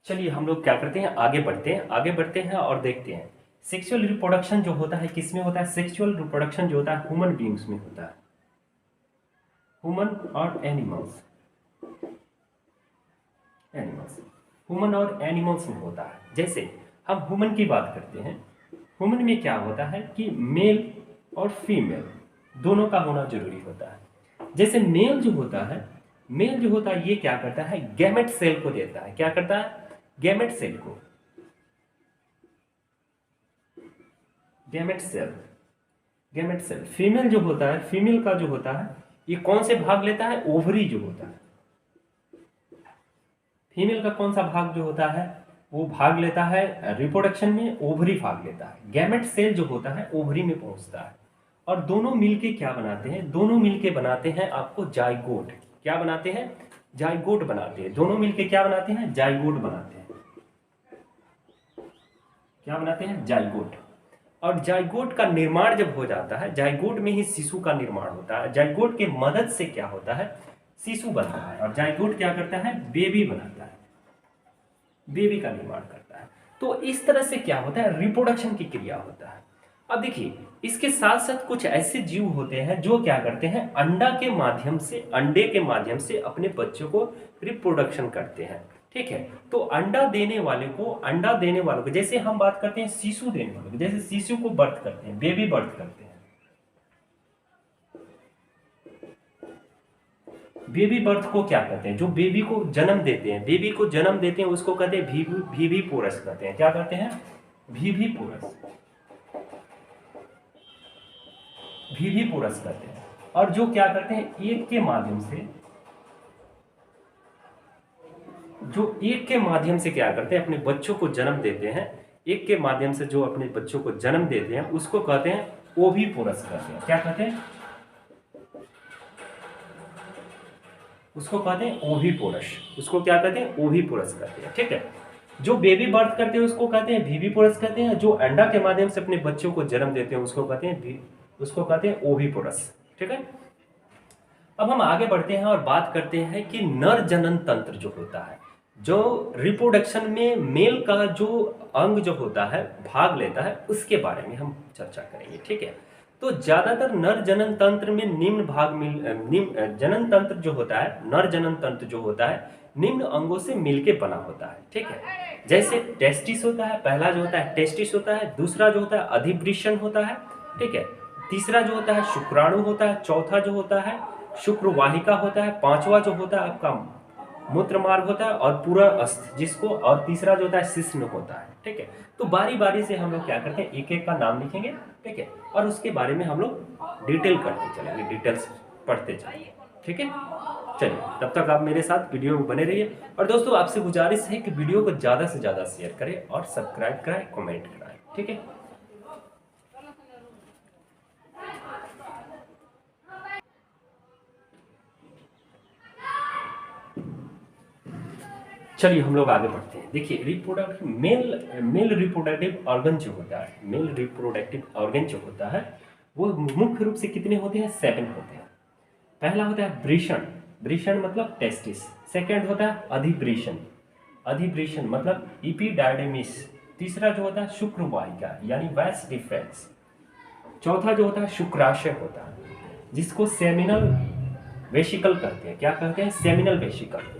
चलिए हम लोग क्या करते हैं, आगे बढ़ते हैं और देखते हैं सेक्सुअल रिप्रोडक्शन जो होता है किसमें होता है। सेक्सुअल रिप्रोडक्शन जो होता है ह्यूमन बींग्स में होता है, ह्यूमन और एनिमल्स एनिमल्स ह्यूमन और एनिमल्स में होता है। जैसे हम ह्यूमन की बात करते हैं, ह्यूमन में क्या होता है कि मेल और फीमेल दोनों का होना जरूरी होता है। जैसे मेल जो होता है ये क्या करता है, गैमेट सेल को देता है। क्या करता है, गैमेट सेल को, gamete cell gamete cell. Female जो होता है, फीमेल का जो होता है ये कौन से भाग लेता है, ओवरी जो होता है। फीमेल का कौन सा भाग जो होता है, वो भाग लेता है रिप्रोडक्शन में, ओवरी भाग लेता है। गैमेट सेल जो होता है ओवरी में पहुंचता है और दोनों मिलके क्या बनाते हैं, दोनों मिलके बनाते हैं आपको जाइगोट। क्या बनाते हैं, जाइगोट बनाते हैं। दोनों मिलके क्या बनाते हैं, जाइगोट बनाते हैं। क्या बनाते हैं, जाइगोट। और जाइगोट का निर्माण जब हो जाता है, जाइगोट में ही शिशु का निर्माण होता है। जाइगोट के मदद से क्या होता है, शिशु बनता है। और जाइगोट क्या करता है, बेबी बनाता है, बेबी का निर्माण करता है। तो इस तरह से क्या होता है, रिप्रोडक्शन की क्रिया होता है। अब देखिए इसके साथ साथ कुछ ऐसे जीव होते हैं जो क्या करते हैं, अंडे के माध्यम से अपने बच्चों को रिप्रोडक्शन करते हैं। ठीक है, तो अंडा देने वालों को जैसे हम बात करते हैं शिशु देने वालों को, जैसे शिशु को बर्थ करते हैं, बेबी बर्थ करते हैं। बेबी बर्थ को क्या कहते हैं, जो बेबी को जन्म देते हैं उसको कहते हैं भीवी पोरस कहते हैं। क्या कहते हैं, भीवी पोरस कहते हैं। और जो क्या करते हैं, एक के माध्यम से क्या करते हैं, अपने बच्चों को जन्म देते हैं। एक के माध्यम से जो अपने बच्चों को जन्म देते हैं उसको कहते हैं ओविपोरस कहते हैं। क्या कहते हैं, उसको कहते हैं ओविपोरस। उसको क्या कहते हैं, ओविपोरस कहते हैं। ठीक है, जो बेबी बर्थ करते हैं उसको कहते हैं विविपोरस कहते हैं। जो अंडा के माध्यम से अपने बच्चों को जन्म देते हैं उसको कहते हैं ओविपोरस। ठीक है, अब हम आगे बढ़ते हैं और बात करते हैं कि नर जनन तंत्र जो होता है, जो रिप्रोडक्शन में मेल का जो अंग जो होता है भाग लेता है, उसके बारे में हम चर्चा करेंगे। ठीक है, तो ज्यादातर नर जनन तंत्र में निम्न जनन तंत्र जो होता है, नर जनन तंत्र जो होता है निम्न अंगों से मिलके बना होता है। ठीक है, जैसे टेस्टिस होता है, पहला जो होता है टेस्टिस होता है, दूसरा जो होता है अधिवृषण होता है। ठीक है, तीसरा जो होता है शुक्राणु होता है, चौथा जो होता है शुक्रवाहिका होता है, पांचवा जो होता है आपका मूत्र मार्ग होता है, और पूरा अस्थि जिसको, और तीसरा जो होता है शिश्न होता है। ठीक है, तो बारी बारी से हम लोग क्या करते हैं, एक एक का नाम लिखेंगे। ठीक है, और उसके बारे में हम लोग डिटेल करते चलेंगे, डिटेल्स पढ़ते चलेंगे। ठीक है, चलिए तब तक आप मेरे साथ वीडियो में बने रहिए। और दोस्तों आपसे गुजारिश है कि वीडियो को ज़्यादा से ज़्यादा शेयर करें और सब्सक्राइब कराएं, कमेंट कराएं। ठीक है, चलिए हम लोग आगे बढ़ते हैं। देखिए मेल रिप्रोडक्टिव ऑर्गन जो होता है, मेल रिप्रोडक्टिव ऑर्गन जो होता है वो मुख्य रूप से कितने होते हैं, 7 होते हैं। पहला होता है वृषण, वृषण मतलब टेस्टिस। सेकंड होता है अधिवृषण, अधिवृषण मतलब इपीडायडेमिस। तीसरा जो होता है शुक्रवाहिका यानी वैस डिफरेंस। चौथा जो होता है शुक्राशय होता है, जिसको सेमिनल वेसिकल कहते हैं। क्या कहते हैं, सेमिनल वेसिकल।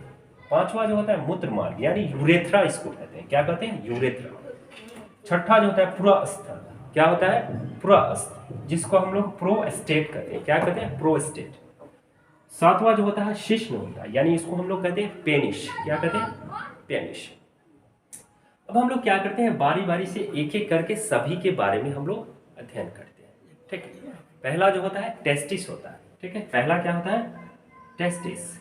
पांचवा जो होता है मूत्र मार्ग यानी यूरेथ्रा इसको कहते हैं। क्या कहते हैं, यूरेथ्रा। छठा जो होता है पुरास्थ, क्या होता है, पुरास्थ, जिसको हम लोग प्रोस्टेट कहते हैं। क्या कहते हैं, प्रोस्टेट। सातवां जो होता है शिश्न होता है, यानी इसको हम लोग कहते हैं पेनिस। क्या कहते हैं, पेनिस। अब हम लोग क्या करते हैं, बारी बारी से एक एक करके सभी के बारे में हम लोग अध्ययन करते हैं। ठीक है, पहला जो होता है टेस्टिस होता है। ठीक है, पहला क्या होता है, टेस्टिस।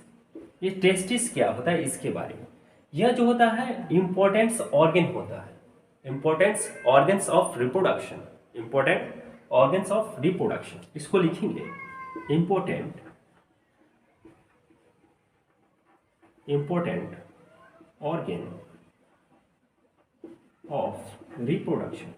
ये टेस्टिस क्या होता है इसके बारे में, यह जो होता है इंपॉर्टेंस ऑर्गन होता है, importance organs of reproduction, important organs of reproduction, इसको लिखेंगे important organ of reproduction.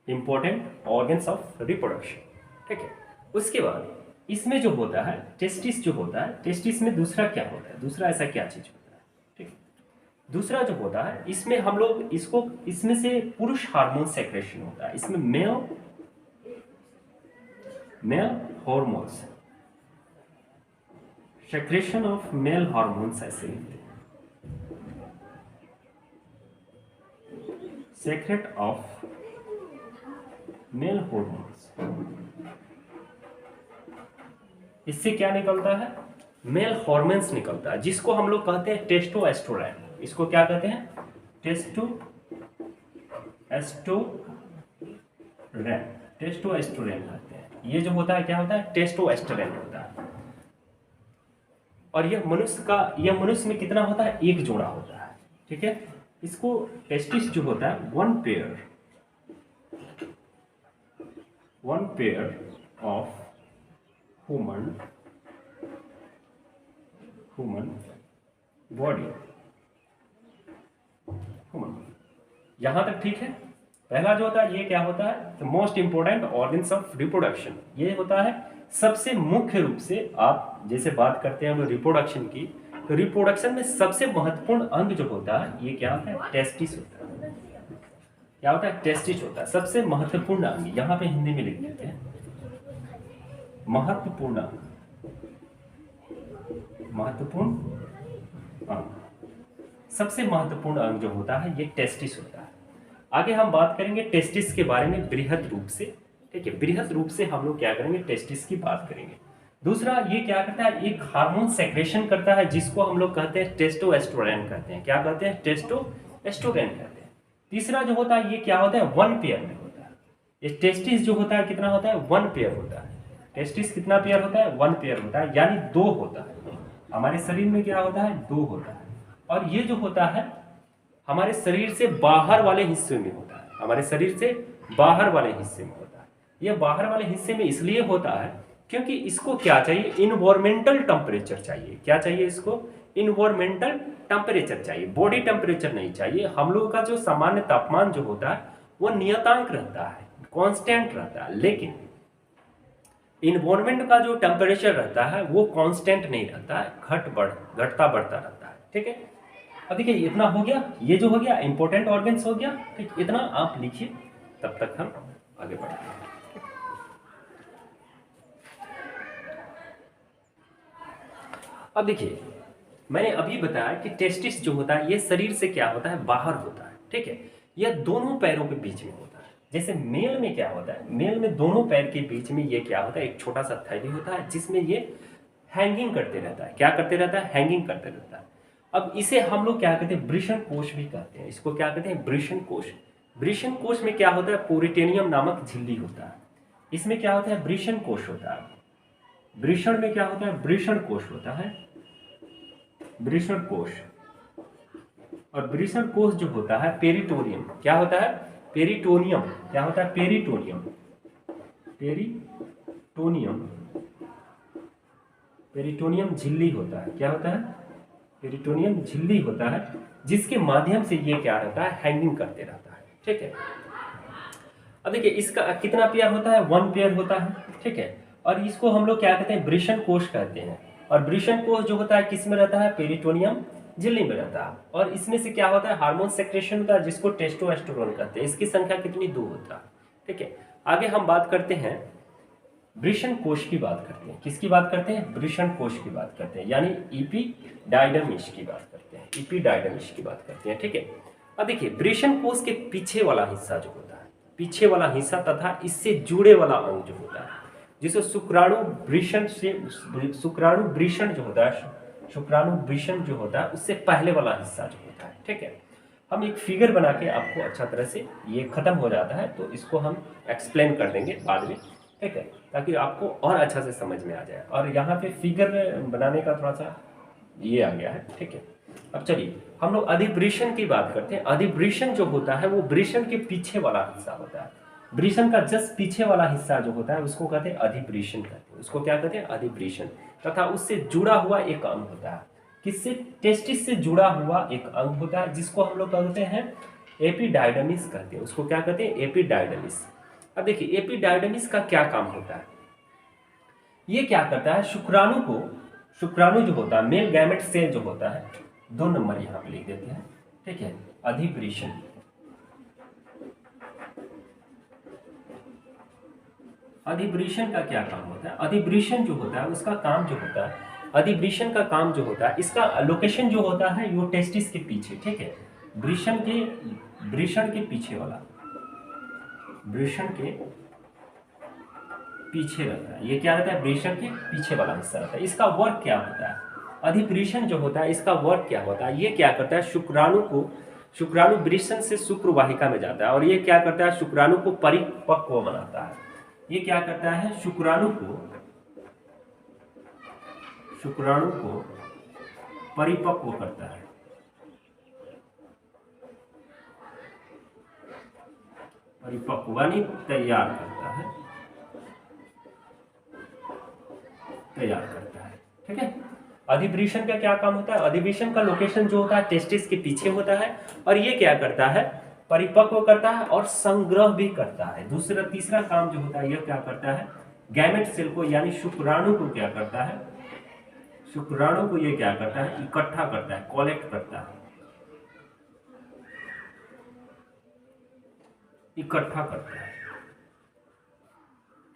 Important organs of reproduction. ठीक है, उसके बाद इसमें जो होता है टेस्टिस जो होता है, टेस्टिस में दूसरा क्या होता है, दूसरा ऐसा क्या चीज होता है, ठीक है। दूसरा जो होता है इसमें हम लोग इसको, इसमें से पुरुष हार्मोन सेक्रेशन होता है, इसमें male hormones, secretion of male hormones ऐसे लिखते हैं, सेक्रेट ऑफ मेल हॉर्मोन्स। इससे क्या निकलता है, मेल हॉर्मोन्स निकलता है, जिसको हम लोग कहते हैं टेस्टोस्टेरोन। इसको क्या कहते हैं, टेस्टोस्टेरोन कहते हैं। ये जो होता है क्या होता है, टेस्टोस्टेरोन होता है। और यह मनुष्य में कितना होता है, एक जोड़ा होता है, ठीक है। इसको टेस्टिस जो होता है one pair of human body, यहां तक ठीक है। पहला जो होता है ये क्या होता है, the most important organs of reproduction. ये होता है सबसे मुख्य रूप से, आप जैसे बात करते हैं हम रिप्रोडक्शन की, तो रिप्रोडक्शन में सबसे महत्वपूर्ण अंग जो होता है ये क्या होता है, टेस्टिस होता है। क्या होता है, टेस्टिस होता है सबसे महत्वपूर्ण अंग। यहां पे हिंदी में लिख देते हैं महत्वपूर्ण अंग, सबसे महत्वपूर्ण अंग जो होता है ये टेस्टिस होता है। आगे हम बात करेंगे टेस्टिस के बारे में बृहद रूप से, ठीक है। बृहद रूप से हम लोग क्या करेंगे, टेस्टिस की बात करेंगे। दूसरा ये क्या करता है, एक हार्मोन सेक्रेशन करता है जिसको हम लोग कहते हैं टेस्टोस्टेरोन कहते हैं। क्या कहते हैं, टेस्टोस्टेरोन कहते हैं। तीसरा जो होता है ये क्या होता है, वन पेयर में होता है। ये टेस्टिस जो होता है कितना होता है, वन पेयर होता है। टेस्टिस कितना पेयर होता है, वन पेयर होता है, यानी दो होता है। हमारे शरीर में क्या होता है, दो होता है। और ये जो होता है हमारे शरीर से बाहर वाले हिस्से में होता है, हमारे शरीर से बाहर वाले हिस्से में होता है। ये बाहर वाले हिस्से में इसलिए होता है क्योंकि इसको क्या चाहिए, इन्वायरमेंटल टेम्परेचर चाहिए। क्या चाहिए इसको, इन्वायरमेंटल टेम्परेचर चाहिए, बॉडी टेम्परेचर नहीं चाहिए। हम लोगों का जो सामान्य तापमान जो होता है वो नियतांक रहता है, कांस्टेंट रहता है, लेकिन इन्वायरमेंट का जो टेम्परेचर रहता है वो कांस्टेंट नहीं रहता है, घटता बढ़ता रहता है, ठीक है। अब देखिए इतना हो गया, ये जो हो गया इंपॉर्टेंट ऑर्गन्स हो गया, ठीक। इतना आप लिखिए, तब तक हम आगे बढ़ते हैं। अब देखिए मैंने अभी बताया कि टेस्टिस जो होता है ये शरीर से क्या होता है, बाहर होता है, ठीक है। यह दोनों पैरों के बीच में होता है। जैसे मेल में क्या होता है, मेल में दोनों पैर के बीच में ये क्या होता है, एक छोटा सा थैली होता है जिसमें ये हैंगिंग करते रहता है। क्या करते रहता है, हैंगिंग करते रहता है। अब इसे हम लोग क्या कहते हैं, वृषण कोश भी कहते हैं। इसको क्या कहते हैं, वृषण कोश। वृषण कोश में क्या होता है, पेरिटोनियम नामक झिल्ली होता है। इसमें क्या होता है, वृषण कोश होता है। वृषण में क्या होता है, वृषण कोश होता है, वृषण कोश। और वृषण कोश जो होता है पेरिटोनियम, क्या होता है, पेरिटोनियम। क्या होता है, पेरिटोनियम, पेरिटोनियम झिल्ली होता है। क्या होता है, पेरिटोनियम झिल्ली होता है, जिसके माध्यम से ये क्या रहता है, हैंगिंग करते रहता है, ठीक है। अब देखिए इसका कितना पेयर होता है, वन पेयर होता है, ठीक है। और इसको हम लोग क्या कहते हैं, वृषण कोश कहते हैं। और वृषण कोश जो होता है किस में रहता है, पेरिटोनियम झिल्ली में रहता है। और इसमें से क्या होता है, हार्मोन सेक्रेशन होता है जिसको टेस्टोस्टेरोन कहते हैं। इसकी संख्या कितनी, 2 होता है, ठीक है। आगे हम बात करते हैं वृषण कोश की बात करते हैं। किसकी बात करते हैं, वृषण कोश की बात करते हैं, यानी एपिडाइडमिस की बात करते हैं, एपिडाइडमिस की बात करते हैं, ठीक है। अब देखिए वृषण कोश के पीछे वाला हिस्सा जो होता है, पीछे वाला हिस्सा तथा इससे जुड़े वाला अंग जो होता है, जिसे शुक्राणु वृषण जो होता है, शुक्राणु वृषण जो होता है उससे पहले वाला हिस्सा जो होता है, ठीक है। हम एक फिगर बना के आपको अच्छा तरह से, ये खत्म हो जाता है तो इसको हम एक्सप्लेन कर देंगे बाद में, ठीक है, ताकि आपको और अच्छा से समझ में आ जाए। और यहाँ पे फिगर बनाने का थोड़ा सा ये आ गया है, ठीक है। अब चलिए हम लोग अधिवृषण की बात करते हैं। अधिवृषण जो होता है वो वृषण के पीछे वाला हिस्सा होता है। वृषण का जस्ट पीछे वाला हिस्सा जो होता है उसको कहते हैं अधिवृषण कहते हैं। उसको क्या कहते हैं, अधिवृषण। तथा उससे जुड़ा हुआ एक अंग होता है, किससे, टेस्टिस से जुड़ा हुआ एक अंग होता है जिसको हम लोग कहते हैं एपिडाइडमिस कहते हैं। उसको क्या कहते हैं, एपिडाइडमिस। अब देखिए एपिडाइडमिस का क्या काम होता है। ये क्या करता है, शुक्राणु जो होता है, मेल गैमेट सेल जो होता है, 2 नंबर यहाँ पे लिख देते हैं, ठीक है। अधिवृषण, अधिवृषण का क्या काम होता है, अधिवृषण जो होता है उसका काम जो होता है, अधिवृषण का काम जो होता है, इसका लोकेशन जो होता है वो टेस्टिस के पीछे, ठीक है। वृषण के पीछे वाला, वृषण के पीछे रहता है। ये क्या रहता है, वृषण के पीछे वाला हिस्सा रहता है। इसका वर्क क्या होता है, अधिवृषण जो होता है इसका वर्क क्या होता है, ये क्या करता है, शुक्राणु वृषण से शुक्र वाहिका में जाता है और ये क्या करता है, शुक्राणु को परिपक्व बनाता है। ये क्या करता है, शुक्राणु को परिपक्व करता है, परिपक्व यानी तैयार करता है, ठीक है। अधिवृषण का क्या काम होता है, अधिवृषण का लोकेशन जो होता है टेस्टिस के पीछे होता है और ये क्या करता है, परिपक्व करता है और संग्रह भी करता है। तीसरा काम जो होता है यह क्या करता है, गैमेट सेल को यानी शुक्राणु को क्या करता है, शुक्राणु को ये क्या करता है, इकट्ठा करता है, कलेक्ट करता है, इकट्ठा करता है,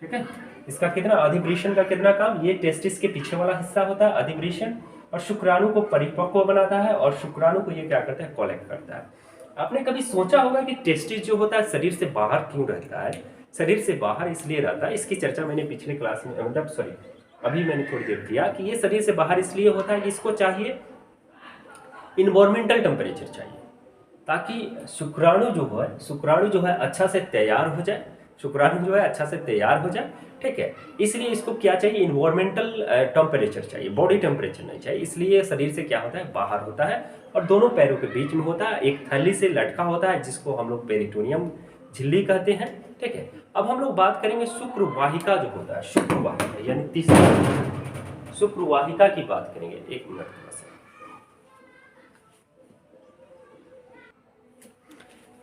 ठीक है। इसका कितना, अधिवृषण का कितना काम, ये टेस्टिस के पीछे वाला हिस्सा होता है अधिवृषण, और शुक्राणु को परिपक्व बनाता है और शुक्राणु को ये क्या करता है, कलेक्ट करता है। आपने कभी सोचा होगा कि टेस्टिस जो होता है शरीर से बाहर क्यों रहता है, शरीर से बाहर इसलिए रहता है, इसकी चर्चा मैंने पिछले क्लास में, मतलब सॉरी अभी मैंने थोड़ी देर किया कि ये शरीर से बाहर इसलिए होता है कि इसको चाहिए इन्वायरमेंटल टेम्परेचर चाहिए, ताकि शुक्राणु जो है अच्छा से तैयार हो जाए, शुक्राणु जो है अच्छा से तैयार हो जाए, ठीक है। इसलिए इसको क्या चाहिए, इन्वायरमेंटल टेम्परेचर चाहिए, बॉडी टेम्परेचर नहीं चाहिए, इसलिए शरीर से क्या होता है, बाहर होता है और दोनों पैरों के बीच में होता है, एक थैली से लटका होता है जिसको हम लोग पेरिटोनियम झिल्ली कहते हैं, ठीक है। अब हम लोग बात करेंगे शुक्रवाहिका जो होता है, शुक्रवाहिका यानी तीसरा, शुक्रवाहिका की बात करेंगे, एक मिनट बस।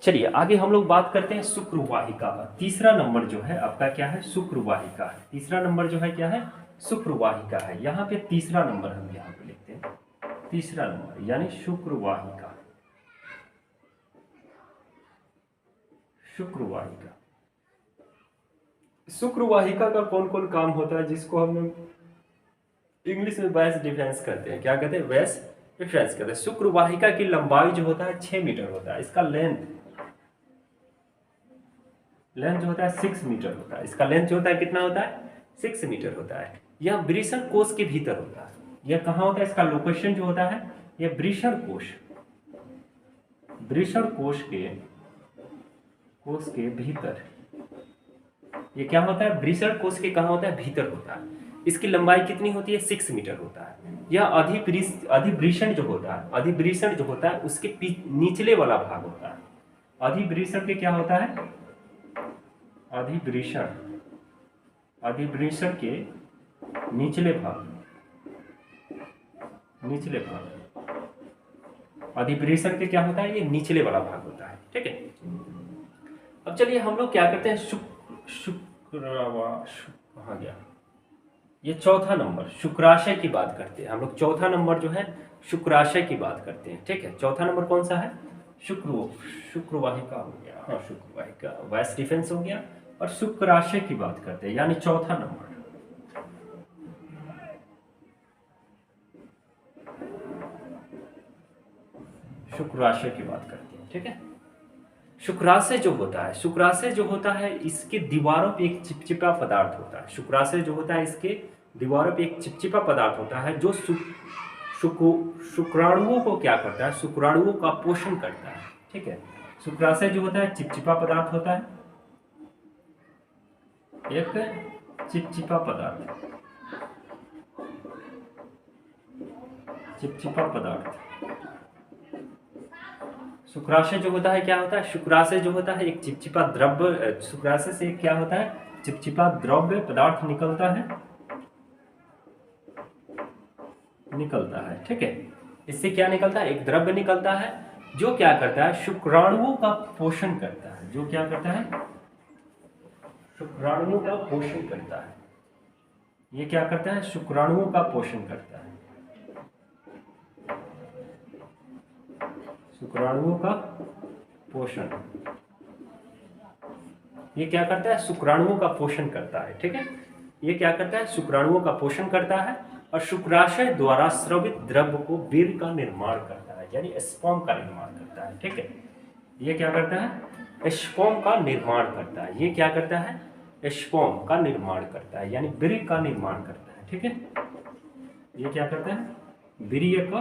चलिए आगे हम लोग बात करते हैं शुक्रवाहिका का। तीसरा नंबर जो है आपका क्या है, शुक्रवाहिका है। तीसरा नंबर जो है क्या है, शुक्रवाहिका है। यहाँ पे तीसरा नंबर हम यहाँ पे लिखते हैं, तीसरा नंबर यानी शुक्रवाहिका, शुक्रवाहिका। शुक्रवाहिका का कौन कौन काम होता है, जिसको हम लोग इंग्लिश में वैस डिफरेंस करते हैं, क्या कहते हैं, वैस डिफरेंस कहते हैं। शुक्रवाहिका की लंबाई जो होता है 6 मीटर होता है, इसका लेंथ जो होता है 6 मीटर होता है, इसका लेंथ जो होता है कितना होता है, 6 मीटर होता है। यह वृषण कोश के भीतर होता है। यह कहाँ होता है, इसका लोकेशन जो होता है यह वृषण कोश के भीतर, ये क्या होता है, वृषण कोश के कहाँ होता है, भीतर होता है। इसकी लंबाई कितनी होती है, 6 मीटर होता है। यह अधिवृषण जो होता है उसके निचले वाला भाग होता है। अधिवृषण के क्या होता है, अधिवृषण के निचले भाग, अधिवृषण के क्या होता है, ये निचले वाला भाग होता है, ठीक है। अब चलिए हम लोग क्या करते हैं, कहाँ गया, ये चौथा नंबर शुक्राशय की बात करते हैं हम लोग। चौथा नंबर जो है शुक्राशय की बात करते हैं, ठीक है। चौथा नंबर कौन सा है, शुक्रवाहिका हो गया, हाँ शुक्रवाहिका, वैस डिफेंस हो गया, और शुक्राशय की बात करते हैं यानी चौथा नंबर, शुक्राशय की बात करते हैं, ठीक है। शुक्राशय जो होता है इसके दीवारों पे एक चिपचिपा पदार्थ होता है। शुक्राशय जो होता है इसके दीवारों पे एक चिपचिपा पदार्थ होता है जो शुक्राणुओं को क्या करता है, शुक्राणुओं का पोषण करता है, ठीक है। शुक्राशय जो होता है चिपचिपा पदार्थ होता है, एक चिपचिपा पदार्थ। शुक्राशय जो होता है क्या होता है, शुक्राशय जो होता है एक चिपचिपा द्रव्य, शुक्राशय से क्या होता है, चिपचिपा द्रव्य पदार्थ निकलता है, ठीक है। इससे क्या निकलता है, एक द्रव्य निकलता है जो क्या करता है, शुक्राणुओं का पोषण करता है, जो क्या करता है, शुक्राणुओं का पोषण करता है। ये क्या करता है? शुक्राणुओं का पोषण करता है। शुक्राणुओं का पोषण, ये क्या करता है? शुक्राणुओं का पोषण करता है। ठीक है, ये क्या करता है? शुक्राणुओं का पोषण करता है और शुक्राशय द्वारा स्रवित द्रव्य को वीर्य का निर्माण करता है, यानी स्पर्म का निर्माण करता है। ठीक है, ये क्या करता है? स्पर्म का निर्माण करता है। ये क्या करता है? स्पर्म का निर्माण करता है, यानी वीर्य का निर्माण करता है। ठीक है, ये क्या करता है? वीर्य का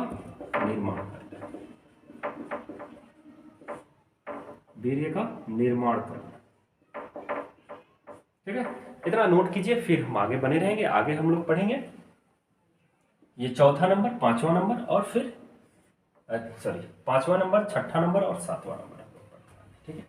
निर्माण करता है, वीर्य का निर्माण करता है। ठीक है, इतना नोट कीजिए, फिर हम आगे बने रहेंगे। आगे हम लोग पढ़ेंगे ये चौथा नंबर, पांचवा नंबर और फिर सॉरी 5वां नंबर, 6ठा नंबर और 7वां नंबर। ठीक है।